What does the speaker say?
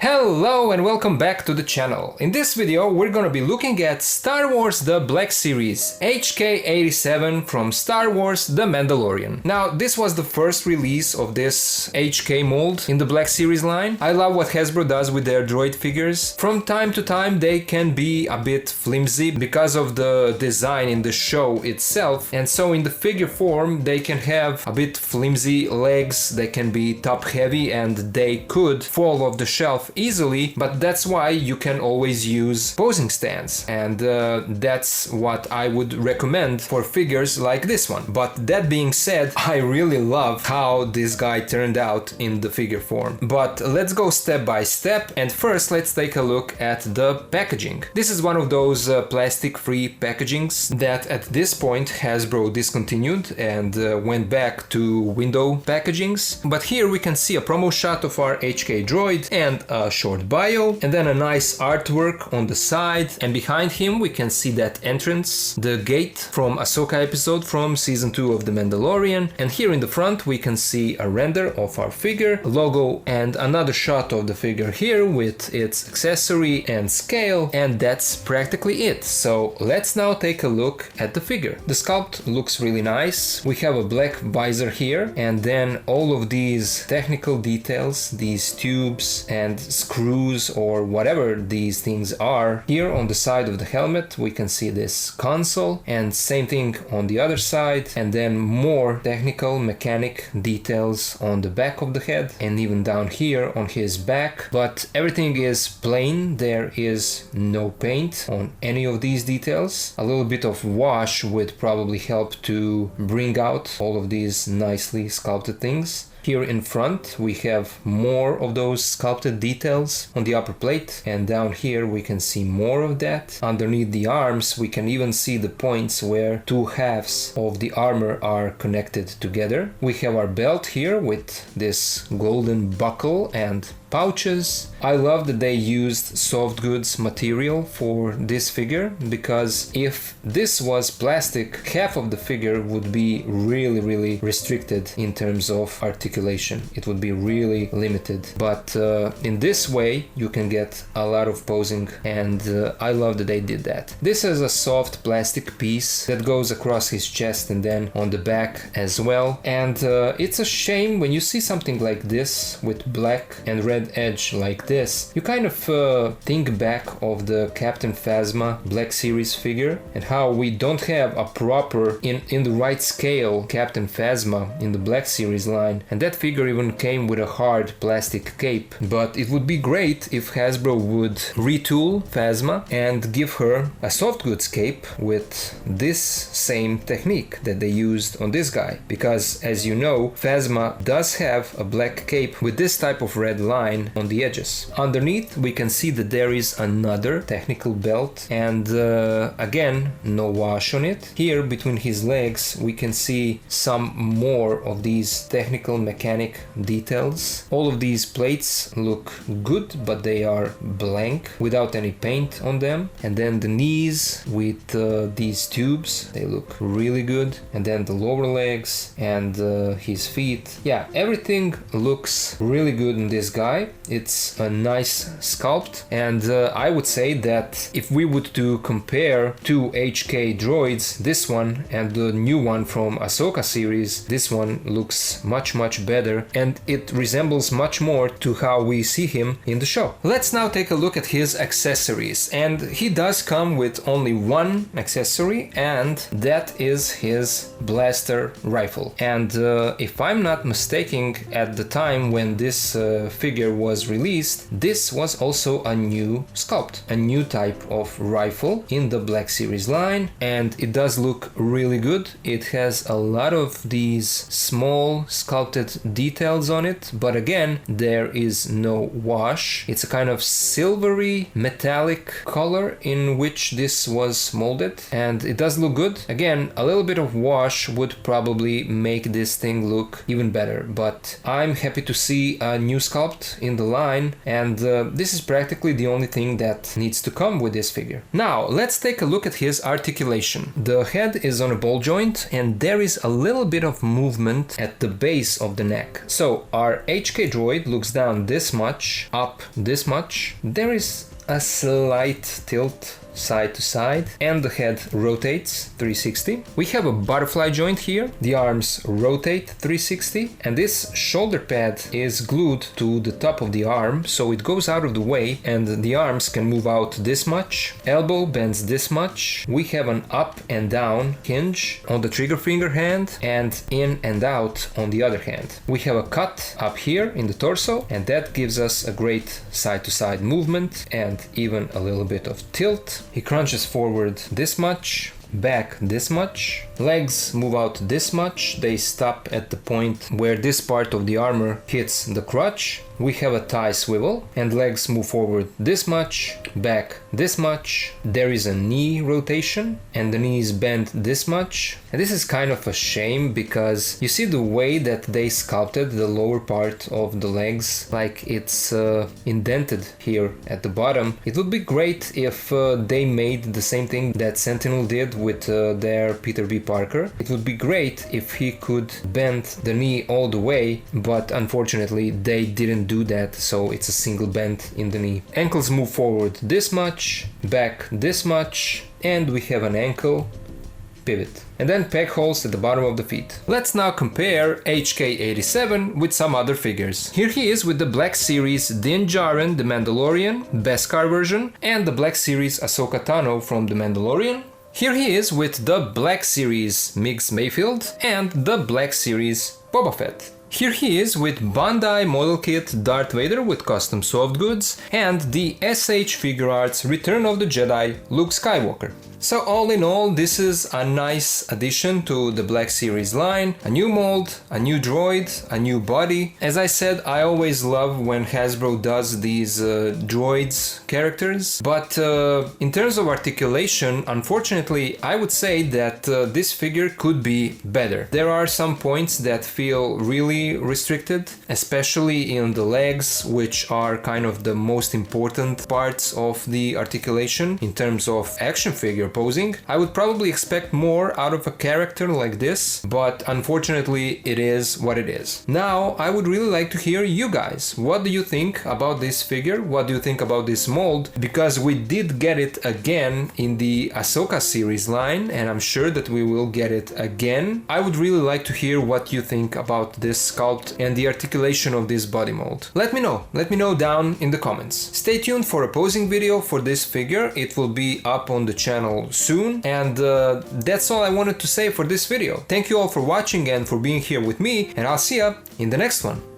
Hello and welcome back to the channel. In this video we're gonna be looking at Star Wars The Black Series HK-87 from Star Wars The Mandalorian. Now this was the first release of this HK mold in the Black Series line. I love what Hasbro does with their droid figures. From time to time they can be a bit flimsy because of the design in the show itself, and so in the figure form they can have a bit flimsy legs, they can be top heavy and they could fall off the shelf easily, but that's why you can always use posing stands, and that's what I would recommend for figures like this one. But that being said, I really love how this guy turned out in the figure form. But let's go step by step, and first let's take a look at the packaging. This is one of those plastic-free packagings that at this point Hasbro discontinued and went back to window packagings. But here we can see a promo shot of our HK droid and a short bio, and then a nice artwork on the side, and behind him we can see that entrance, the gate from Ahsoka episode from season 2 of The Mandalorian, and here in the front we can see a render of our figure, logo, and another shot of the figure here with its accessory and scale, and that's practically it. So let's now take a look at the figure. The sculpt looks really nice. We have a black visor here, and then all of these technical details, these tubes and screws or whatever these things are. Here on the side of the helmet we can see this console, and same thing on the other side, and then more technical mechanic details on the back of the head and even down here on his back. But everything is plain, there is no paint on any of these details. A little bit of wash would probably help to bring out all of these nicely sculpted things. Here in front we have more of those sculpted details on the upper plate, and down here we can see more of that. Underneath the arms we can even see the points where two halves of the armor are connected together. We have our belt here with this golden buckle and pouches. I love that they used soft goods material for this figure, because if this was plastic, half of the figure would be really restricted in terms of articulation. It would be really limited. But in this way you can get a lot of posing, and I love that they did that. This is a soft plastic piece that goes across his chest and then on the back as well, and it's a shame when you see something like this with black and red edge like this. You kind of think back of the Captain Phasma Black Series figure and how we don't have a proper in the right scale Captain Phasma in the Black Series line, and that figure even came with a hard plastic cape. But it would be great if Hasbro would retool Phasma and give her a soft goods cape with this same technique that they used on this guy, because as you know Phasma does have a black cape with this type of red line on the edges. Underneath we can see that there is another technical belt, and again no wash on it. Here between his legs we can see some more of these technical mechanic details. All of these plates look good, but they are blank without any paint on them. And then the knees with these tubes, they look really good, and then the lower legs and his feet. Yeah, everything looks really good in this guy. It's a nice sculpt, and I would say that if we would to compare two HK droids, this one and the new one from Ahsoka series, this one looks much better, and it resembles much more to how we see him in the show. Let's now take a look at his accessories, and he does come with only one accessory, and that is his blaster rifle. And if I'm not mistaken, at the time when this figure was released, this was also a new sculpt, a new type of rifle in the Black Series line, and it does look really good. It has a lot of these small sculpted details on it, but again there is no wash. It's a kind of silvery metallic color in which this was molded, and it does look good. Again, a little bit of wash would probably make this thing look even better, but I'm happy to see a new sculpt in the line, and this is practically the only thing that needs to come with this figure. Now let's take a look at his articulation. The head is on a ball joint, and there is a little bit of movement at the base of of the neck. So our HK droid looks down this much, up this much. There is a slight tilt side to side, and the head rotates 360. We have a butterfly joint here, the arms rotate 360, and this shoulder pad is glued to the top of the arm, so it goes out of the way and the arms can move out this much. Elbow bends this much. We have an up and down hinge on the trigger finger hand and in and out on the other hand. We have a cut up here in the torso, and that gives us a great side to side movement and even a little bit of tilt. He crunches forward this much, back this much, legs move out this much, they stop at the point where this part of the armor hits the crotch. We have a thigh swivel and legs move forward this much, back this much. There is a knee rotation and the knees bend this much. And this is kind of a shame because you see the way that they sculpted the lower part of the legs, like it's indented here at the bottom. It would be great if they made the same thing that Sentinel did with their Peter B. Parker. It would be great if he could bend the knee all the way, but unfortunately they didn't do that, so it's a single bend in the knee. Ankles move forward this much, back this much, and we have an ankle pivot. And then peg holes at the bottom of the feet. Let's now compare HK-87 with some other figures. Here he is with the Black Series Din Djarin, the Mandalorian, Beskar version, and the Black Series Ahsoka Tano from the Mandalorian. Here he is with the Black Series Migs Mayfield and the Black Series Boba Fett. Here he is with Bandai model kit Darth Vader with custom soft goods and the SH Figure Arts Return of the Jedi Luke Skywalker. So all in all, this is a nice addition to the Black Series line. A new mold, a new droid, a new body. As I said, I always love when Hasbro does these droids characters. But in terms of articulation, unfortunately, I would say that this figure could be better. There are some points that feel really restricted, especially in the legs, which are kind of the most important parts of the articulation in terms of action figure posing. I would probably expect more out of a character like this, but unfortunately it is what it is. Now I would really like to hear you guys. What do you think about this figure? What do you think about this mold? Because we did get it again in the Ahsoka series line, and I'm sure that we will get it again. I would really like to hear what you think about this sculpt and the articulation of this body mold. Let me know down in the comments. Stay tuned for a posing video for this figure. It will be up on the channel soon, and that's all I wanted to say for this video. Thank you all for watching and for being here with me, and I'll see ya in the next one.